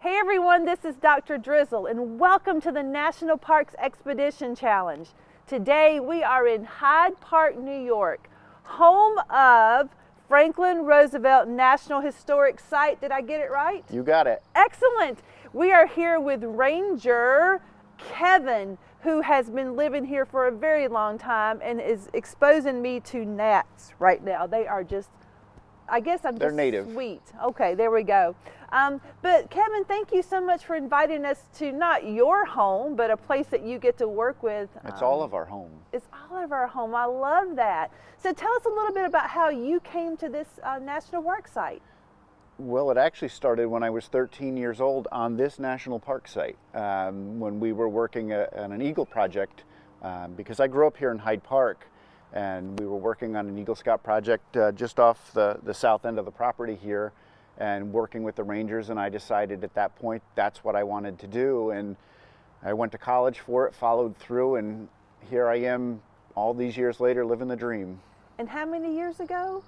Hey everyone, this is Dr. Drizzle and welcome to the National Parks Expedition Challenge. Today we are in Hyde Park, New York, home of Franklin Roosevelt National Historic Site. Did I get it right? You got it. Excellent. We are here with Ranger Kevin, who has been living here for a very long time and is exposing me to gnats right now. They are just, I guess I'm They're just native. sweet. Okay, there we go. But Kevin, thank you so much for inviting us to not your home, but a place that you get to work with. It's all of our home. It's all of our home. I love that. So tell us a little bit about how you came to this national park site. Well, it actually started when I was 13 years old on this national park site when we were working on an eagle project because I grew up here in Hyde Park, and we were working on an Eagle Scout project just off the south end of the property here and working with the Rangers, and I decided at that point that's what I wanted to do, and I went to college for it, followed through, and here I am all these years later living the dream. And how many years ago?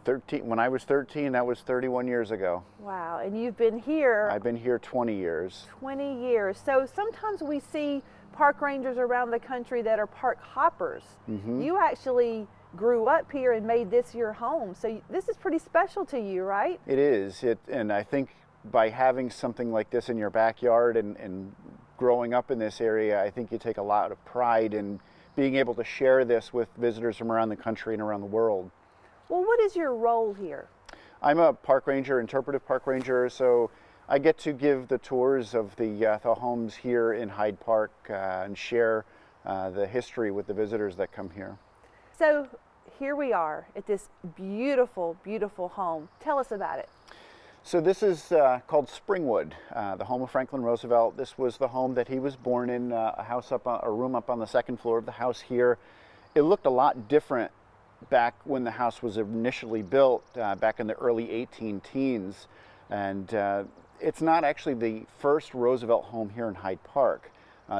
13. When I was 13, that was 31 years ago. Wow, and you've been here? I've been here 20 years. 20 years. So sometimes we see park rangers around the country that are park hoppers. Mm-hmm. You actually grew up here and made this your home. So this is pretty special to you, right? It is. And I think by having something like this in your backyard and growing up in this area, I think you take a lot of pride in being able to share this with visitors from around the country and around the world. Well, what is your role here? I'm a park ranger, interpretive park ranger, so I get to give the tours of the homes here in Hyde Park and share the history with the visitors that come here. So here we are at this beautiful, beautiful home. Tell us about it. So this is called Springwood, the home of Franklin Roosevelt. This was the home that he was born in, a room up on the second floor of the house here. It looked a lot different back when the house was initially built, back in the early 18-teens. And it's not actually the first Roosevelt home here in Hyde Park.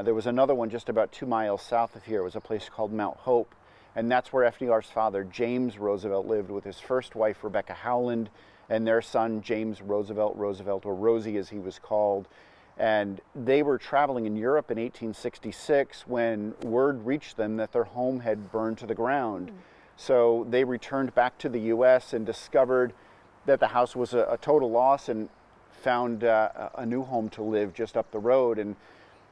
There was another one just about 2 miles south of here. It was a place called Mount Hope. And that's where FDR's father, James Roosevelt, lived with his first wife, Rebecca Howland, and their son, James Roosevelt, or Rosie as he was called. And they were traveling in Europe in 1866 when word reached them that their home had burned to the ground. So they returned back to the U.S. and discovered that the house was a total loss and found a new home to live just up the road. And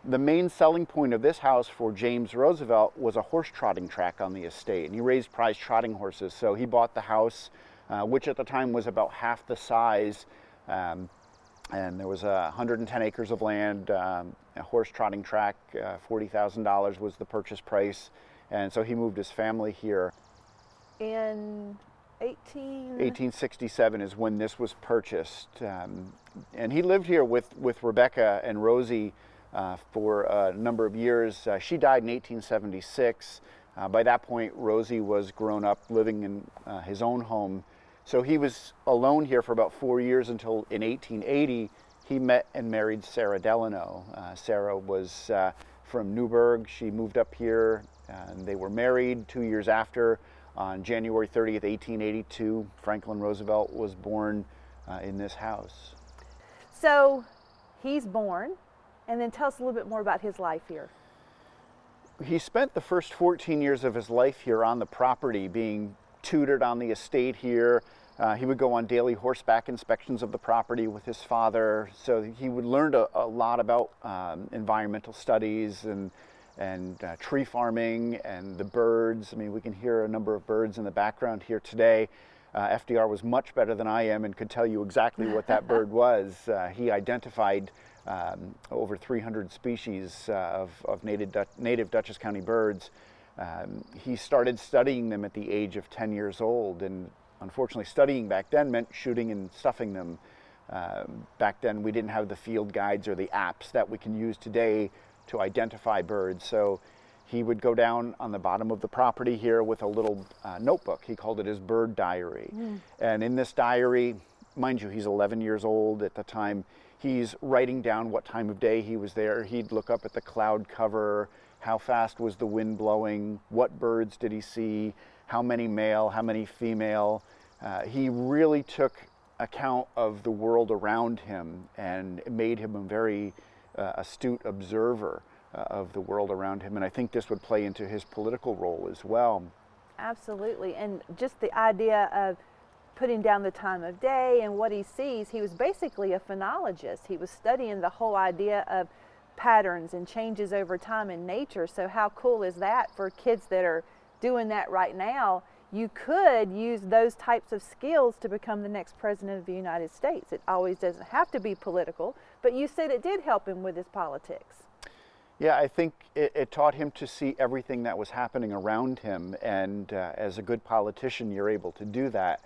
the main selling point of this house for James Roosevelt was a horse trotting track on the estate. And he raised prize trotting horses. So he bought the house, which at the time was about half the size. And there was 110 acres of land, a horse trotting track, $40,000 was the purchase price. And so he moved his family here. In 1867 is when this was purchased. And he lived here with Rebecca and Rosie for a number of years. She died in 1876. By that point, Rosie was grown up living in his own home. So he was alone here for about 4 years until in 1880 he met and married Sarah Delano. Sarah was from Newburgh. She moved up here and they were married 2 years after. On January 30th, 1882, Franklin Roosevelt was born in this house. So he's born, and then tell us a little bit more about his life here. He spent the first 14 years of his life here on the property, being tutored on the estate here. He would go on daily horseback inspections of the property with his father, so he would learn a lot about environmental studies and tree farming and the birds. I mean, we can hear a number of birds in the background here today. FDR was much better than I am and could tell you exactly what that bird was. He identified over 300 species of native Dutchess County birds. He started studying them at the age of 10 years old, and unfortunately studying back then meant shooting and stuffing them. Back then we didn't have the field guides or the apps that we can use today to identify birds. So he would go down on the bottom of the property here with a little notebook. He called it his bird diary. And in this diary, mind you, he's 11 years old at the time, he's writing down what time of day he was there. He'd look up at the cloud cover, how fast was the wind blowing, what birds did he see, how many male, how many female. He really took account of the world around him, and it made him a very astute observer of the world around him. And I think this would play into his political role as well. Absolutely. And just the idea of putting down the time of day and what he sees, he was basically a phonologist. He was studying the whole idea of patterns and changes over time in nature. So how cool is that for kids that are doing that right now? You could use those types of skills to become the next president of the United States. It always doesn't have to be political, but you said it did help him with his politics. Yeah, I think it taught him to see everything that was happening around him, and as a good politician, you're able to do that.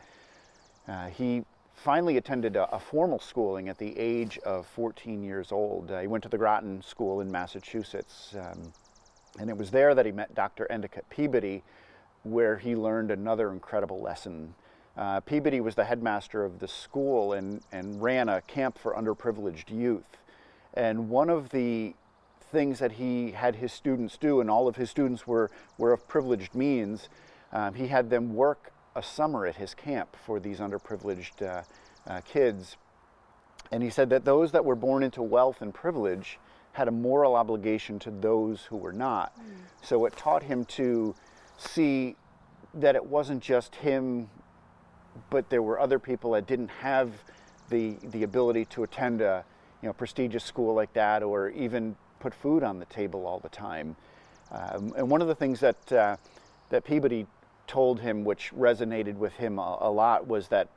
He finally attended a formal schooling at the age of 14 years old. He went to the Groton School in Massachusetts, and it was there that he met Dr. Endicott Peabody, where he learned another incredible lesson. Peabody was the headmaster of the school and ran a camp for underprivileged youth. And one of the things that he had his students do, and all of his students were of privileged means, he had them work a summer at his camp for these underprivileged kids. And he said that those that were born into wealth and privilege had a moral obligation to those who were not. So it taught him to see that it wasn't just him, but there were other people that didn't have the ability to attend a prestigious school like that, or even put food on the table all the time. And one of the things that Peabody told him, which resonated with him a lot, was that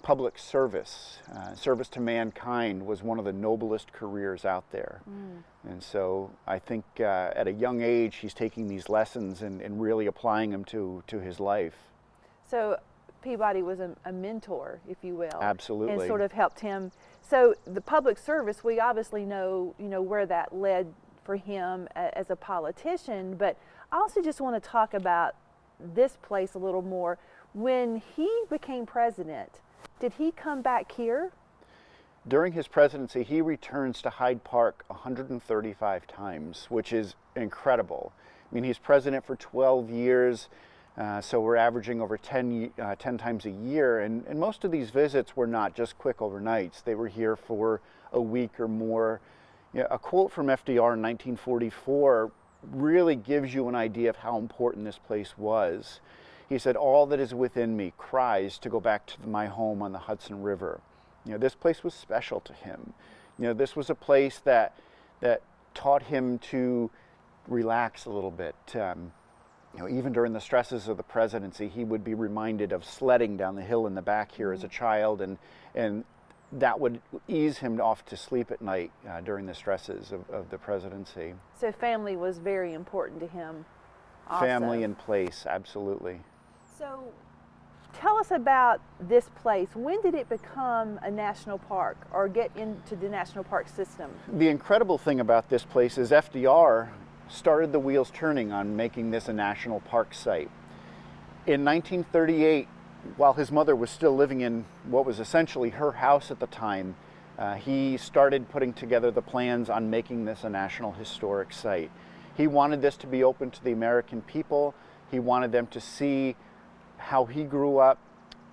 public service, service to mankind, was one of the noblest careers out there. And so I think at a young age, he's taking these lessons and really applying them to his life. So Peabody was a mentor, if you will. Absolutely. And sort of helped him. So the public service, we obviously know, where that led for him as a politician, but I also just want to talk about this place a little more. When he became president, did he come back here? During his presidency, he returns to Hyde Park 135 times, which is incredible. I mean, he's president for 12 years, so we're averaging over 10 times a year. And most of these visits were not just quick overnights. They were here for a week or more. A quote from FDR in 1944 really gives you an idea of how important this place was. He said, "All that is within me cries to go back to my home on the Hudson River." This place was special to him. This was a place that taught him to relax a little bit. Even during the stresses of the presidency, he would be reminded of sledding down the hill in the back here as a child, and that would ease him off to sleep at night during the stresses of the presidency. So family was very important to him also. Family and place, absolutely. So tell us about this place. When did it become a national park or get into the national park system? The incredible thing about this place is FDR started the wheels turning on making this a national park site. In 1938, while his mother was still living in what was essentially her house at the time, he started putting together the plans on making this a National Historic Site. He wanted this to be open to the American people. He wanted them to see how he grew up,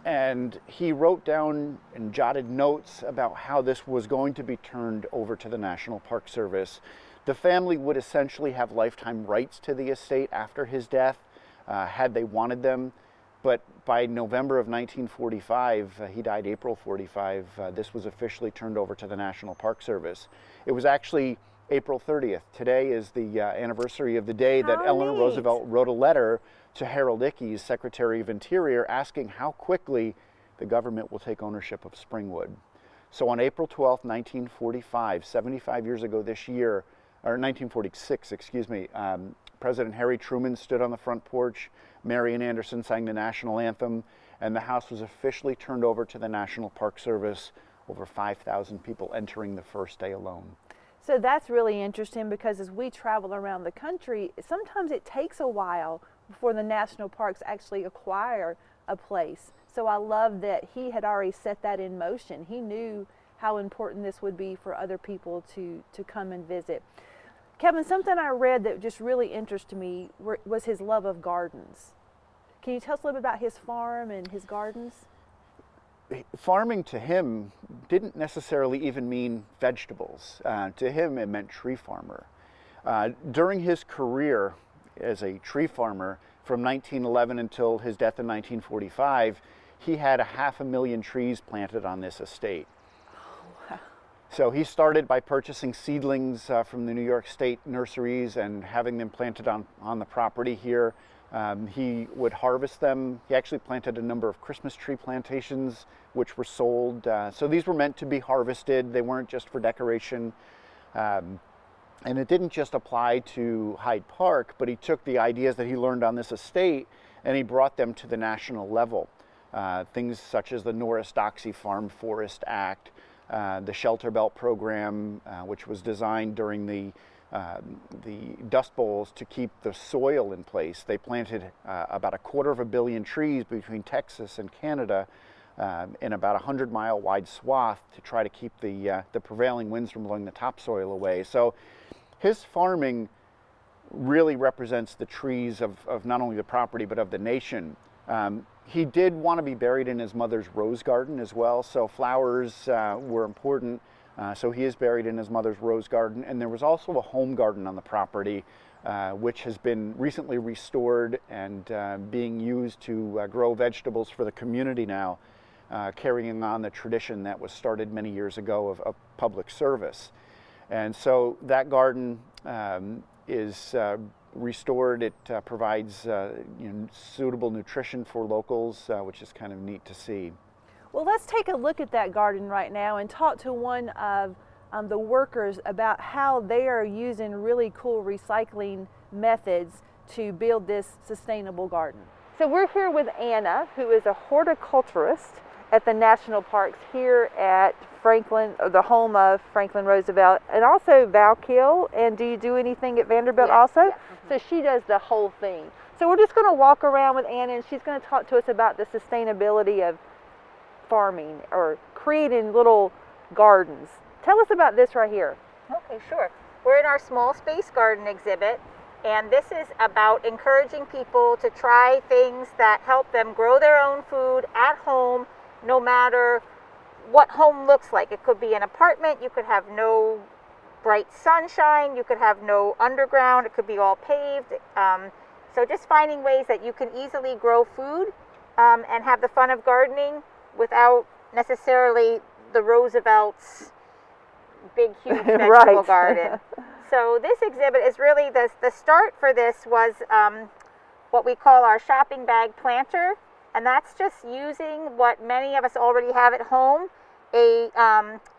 and he wrote down and jotted notes about how this was going to be turned over to the National Park Service. The family would essentially have lifetime rights to the estate after his death, had they wanted them. But by November of 1945, he died April 45, this was officially turned over to the National Park Service. It was actually April 30th. Today is the anniversary of the day that Eleanor Roosevelt wrote a letter to Harold Ickes, Secretary of Interior, asking how quickly the government will take ownership of Springwood. So on April 12th, 1945, 75 years ago this year, or 1946, excuse me, President Harry Truman stood on the front porch, Marian Anderson sang the national anthem, and the house was officially turned over to the National Park Service, over 5,000 people entering the first day alone. So that's really interesting, because as we travel around the country, sometimes it takes a while before the national parks actually acquire a place. So I love that he had already set that in motion. He knew how important this would be for other people to come and visit. Kevin, something I read that just really interested me was his love of gardens. Can you tell us a little bit about his farm and his gardens? farming to him didn't necessarily even mean vegetables. To him, it meant tree farmer. During his career as a tree farmer, from 1911 until his death in 1945, he had 500,000 trees planted on this estate. So he started by purchasing seedlings from the New York State nurseries and having them planted on the property here. He would harvest them. He actually planted a number of Christmas tree plantations, which were sold. So these were meant to be harvested. They weren't just for decoration. And it didn't just apply to Hyde Park, but he took the ideas that he learned on this estate and he brought them to the national level. Things such as the Norris-Doxey Farm Forest Act, the Shelter Belt Program, which was designed during the Dust Bowls to keep the soil in place. They planted about 250 million trees between Texas and Canada in about 100-mile wide swath to try to keep the prevailing winds from blowing the topsoil away. So his farming really represents the trees of not only the property but of the nation. He did want to be buried in his mother's rose garden as well, so flowers were important. So he is buried in his mother's rose garden, and there was also a home garden on the property, which has been recently restored and being used to grow vegetables for the community now, carrying on the tradition that was started many years ago of public service. And so that garden is restored. It provides suitable nutrition for locals, which is kind of neat to see. Well, let's take a look at that garden right now and talk to one of the workers about how they are using really cool recycling methods to build this sustainable garden. So we're here with Anna, who is a horticulturist at the national parks here at Franklin, or the home of Franklin Roosevelt, and also Valkill. And do you do anything at Vanderbilt also? Yeah. So she does the whole thing. So we're just going to walk around with Anna, and she's going to talk to us about the sustainability of farming or creating little gardens. Tell us about this right here. Okay, sure. We're in our small space garden exhibit, and this is about encouraging people to try things that help them grow their own food at home, no matter what home looks like. It could be an apartment, you could have no bright sunshine, you could have no underground, it could be all paved. So just finding ways that you can easily grow food and have the fun of gardening without necessarily the Roosevelt's big, huge vegetable Right. garden. So this exhibit is really, the start for this was what we call our shopping bag planter. And that's just using what many of us already have at home, a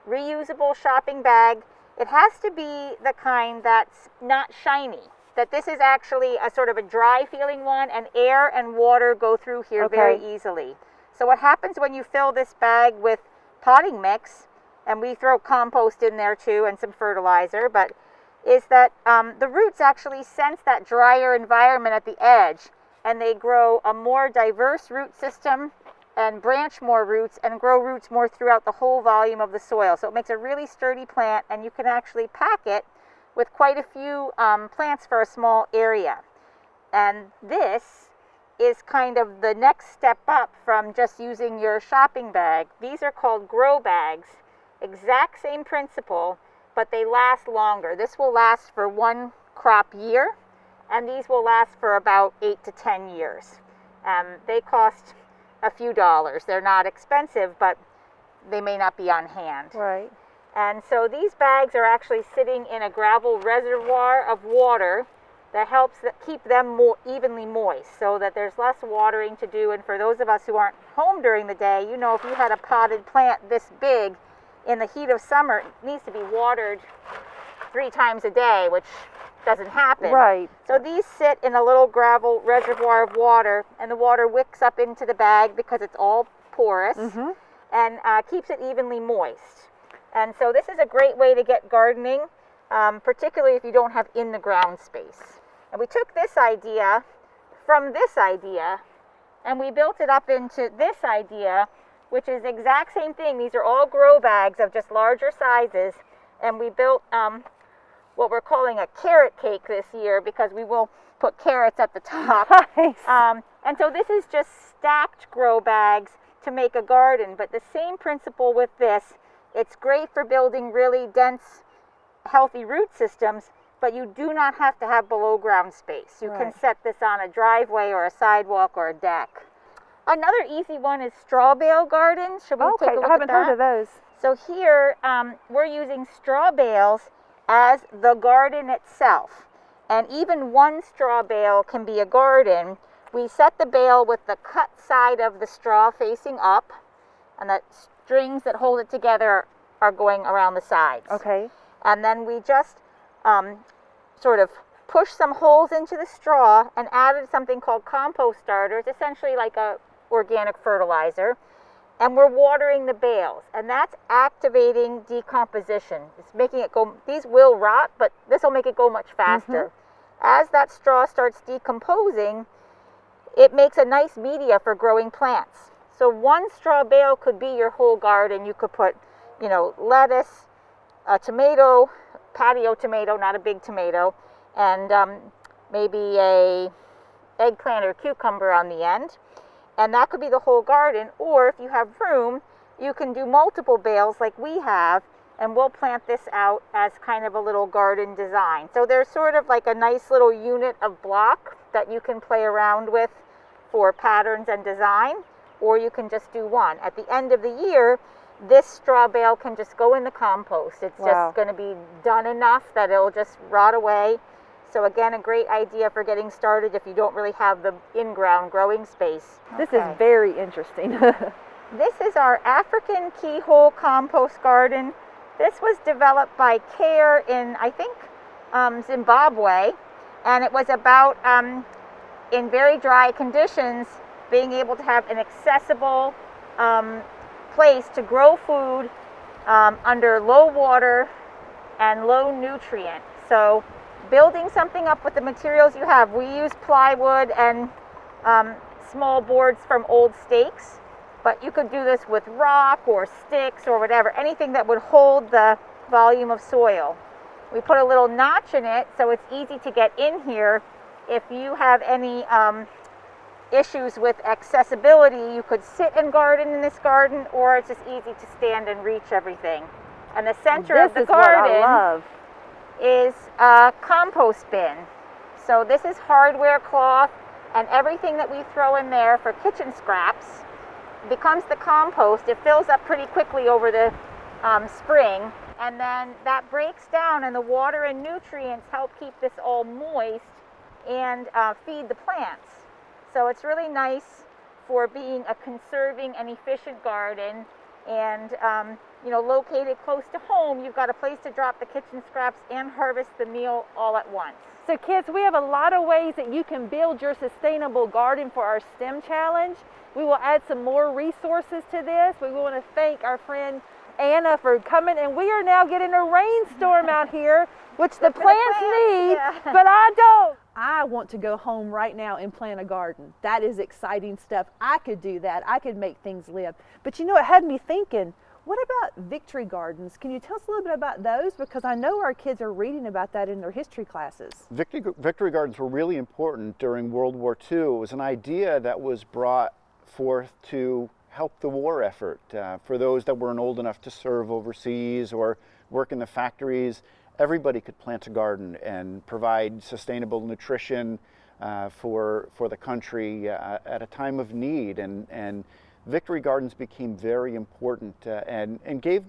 reusable shopping bag. It has to be the kind that's not shiny, that this is actually a sort of a dry feeling one, and air and water go through here very easily. So what happens when you fill this bag with potting mix, and we throw compost in there too and some fertilizer, but is that the roots actually sense that drier environment at the edge, and they grow a more diverse root system and branch more roots and grow roots more throughout the whole volume of the soil. So it makes a really sturdy plant, and you can actually pack it with quite a few plants for a small area. And this is kind of the next step up from just using your shopping bag. These are called grow bags, exact same principle, but they last longer. This will last for one crop year, and these will last for about 8 to 10 years. They cost a few dollars. They're not expensive, but they may not be on hand. Right. And so these bags are actually sitting in a gravel reservoir of water that helps keep them more evenly moist, so that there's less watering to do. And for those of us who aren't home during the day, you know, if you had a potted plant this big, in the heat of summer, it needs to be watered 3 times a day, which doesn't happen. Right. So these sit in a little gravel reservoir of water, and the water wicks up into the bag because it's all porous, and keeps it evenly moist. And so this is a great way to get gardening, particularly if you don't have in-the-ground space. And we took this idea from this idea, and we built it up into this idea, which is the exact same thing. These are all grow bags of just larger sizes, and we built what we're calling a carrot cake this year, because we will put carrots at the top. Nice. And so this is just stacked grow bags to make a garden, but the same principle with this. It's great for building really dense, healthy root systems, but you do not have to have below ground space. You can set this on a driveway or a sidewalk or a deck. Another easy one is straw bale gardens. Should we take a look I haven't at that? heard of those. So here we're using straw bales as the garden itself. And even one straw bale can be a garden. We set the bale with the cut side of the straw facing up, and the strings that hold it together are going around the sides. Okay. And then we just sort of push some holes into the straw and added something called compost starter. It's essentially like a organic fertilizer. And we're watering the bales, and that's activating decomposition. It's making it go, these will rot, but this will make it go much faster. As that straw starts decomposing, it makes a nice media for growing plants. So one straw bale could be your whole garden. You could put, you know, lettuce, a tomato, patio tomato, not a big tomato, and maybe a eggplant or cucumber on the end. And that could be the whole garden. Or if you have room, you can do multiple bales like we have, and we'll plant this out as kind of a little garden design. So there's sort of like a nice little unit of block that you can play around with for patterns and design, or you can just do one. At the end of the year, this straw bale can just go in the compost. It's just going to be done enough that it'll just rot away. So again, a great idea for getting started if you don't really have the in-ground growing space. This is very interesting. This is our African keyhole compost garden. This was developed by CARE in, I think, Zimbabwe. And it was about, in very dry conditions, being able to have an accessible place to grow food under low water and low nutrient. So building something up with the materials you have. We use plywood and small boards from old stakes, but you could do this with rock or sticks or whatever, anything that would hold the volume of soil. We put a little notch in it so it's easy to get in here. If you have any issues with accessibility, you could sit and garden in this garden, or it's just easy to stand and reach everything. And the center of the garden is a compost bin. So this is hardware cloth, and everything that we throw in there for kitchen scraps becomes the compost. It fills up pretty quickly over the spring, and then that breaks down, and the water and nutrients help keep this all moist and feed the plants. So it's really nice for being a conserving and efficient garden, and you know, located close to home. You've got a place to drop the kitchen scraps and harvest the meal all at once. So kids, we have a lot of ways that you can build your sustainable garden for our STEM challenge. We will add some more resources to this. We want to thank our friend Anna for coming, and we are now getting a rainstorm out here, which the plants need, but I don't. I want to go home right now and plant a garden. That is exciting stuff. I could do that. I could make things live. But you know, it had me thinking, what about victory gardens? Can you tell us a little bit about those? Because I know our kids are reading about that in their history classes. Victory gardens were really important during World War II. It was an idea that was brought forth to help the war effort for those that weren't old enough to serve overseas or work in the factories. Everybody could plant a garden and provide sustainable nutrition for the country at a time of need. And victory gardens became very important and gave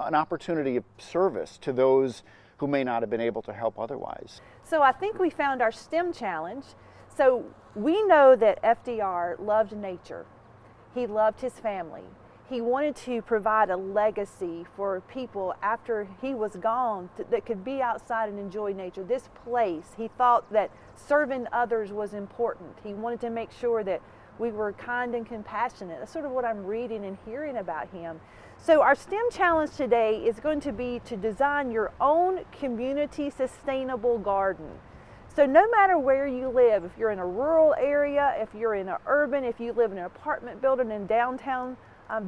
an opportunity of service to those who may not have been able to help otherwise. So I think we found our STEM challenge. So we know that FDR loved nature. He loved his family. He wanted to provide a legacy for people after he was gone that could be outside and enjoy nature. This place, he thought that serving others was important. He wanted to make sure that we were kind and compassionate. That's sort of what I'm reading and hearing about him. So our STEM challenge today is going to be to design your own community sustainable garden. So no matter where you live, if you're in a rural area, if you're in an urban, if you live in an apartment building in downtown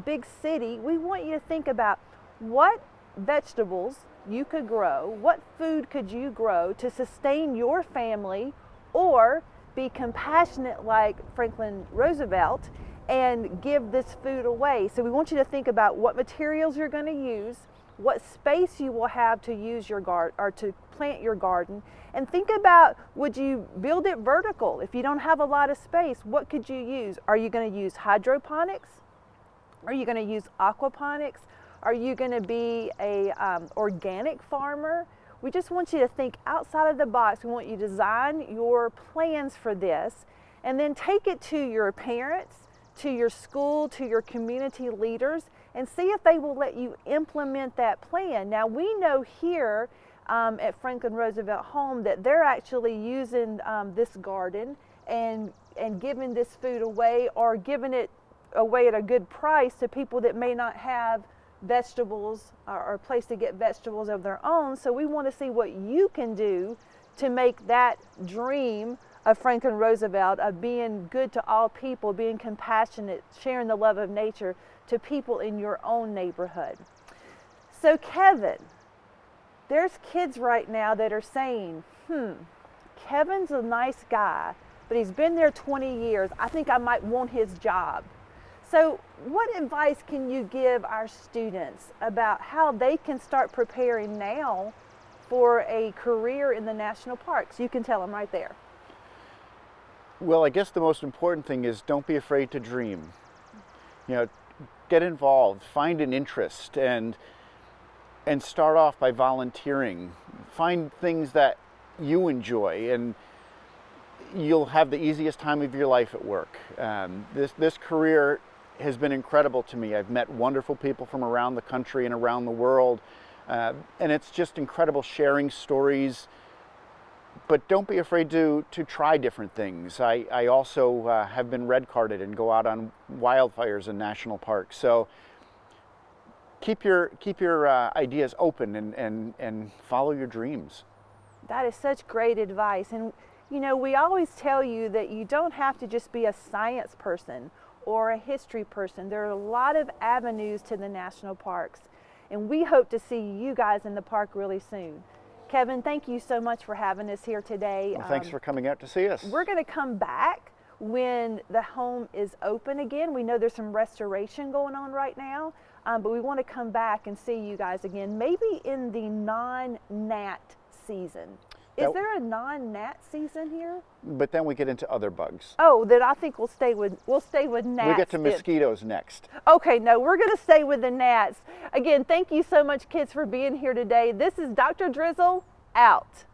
big city, we want you to think about what vegetables you could grow, what food could you grow to sustain your family, or be compassionate like Franklin Roosevelt and give this food away. So we want you to think about what materials you're going to use, what space you will have to use your garden or to plant your garden, and think about, would you build it vertical? If you don't have a lot of space, what could you use? Are you going to use hydroponics? Are you going to use aquaponics? Are you going to be a organic farmer? We just want you to think outside of the box. We want you to design your plans for this and then take it to your parents, to your school, to your community leaders, and see if they will let you implement that plan. Now, we know here at Franklin Roosevelt Home that they're actually using this garden and giving this food away, or giving it away at a good price to people that may not have vegetables or a place to get vegetables of their own. So we want to see what you can do to make that dream of Franklin Roosevelt of being good to all people, being compassionate, sharing the love of nature to people in your own neighborhood. So Kevin, there's kids right now that are saying, Kevin's a nice guy, but he's been there 20 years. I think I might want his job. So what advice can you give our students about how they can start preparing now for a career in the national parks? You can tell them right there. Well, I guess the most important thing is don't be afraid to dream. You know, get involved, find an interest, and start off by volunteering. Find things that you enjoy, and you'll have the easiest time of your life at work. This career has been incredible to me. I've met wonderful people from around the country and around the world, and it's just incredible sharing stories. But don't be afraid to try different things. I also have been red carded and go out on wildfires in national parks. So keep your ideas open and follow your dreams. That is such great advice. And you know, we always tell you that you don't have to just be a science person or a history person. There are a lot of avenues to the national parks, and we hope to see you guys in the park really soon. Kevin, thank you so much for having us here today. Well, thanks for coming out to see us. We're going to come back when the home is open again. We know there's some restoration going on right now, but we want to come back and see you guys again, maybe in the non-gnat season. Is there a non-gnat season here? But then we get into other bugs. Oh, then I think we'll stay with gnats. We get to mosquitoes next. Okay, no, we're going to stay with the gnats. Again, thank you so much, kids, for being here today. This is Dr. Drizzle, out.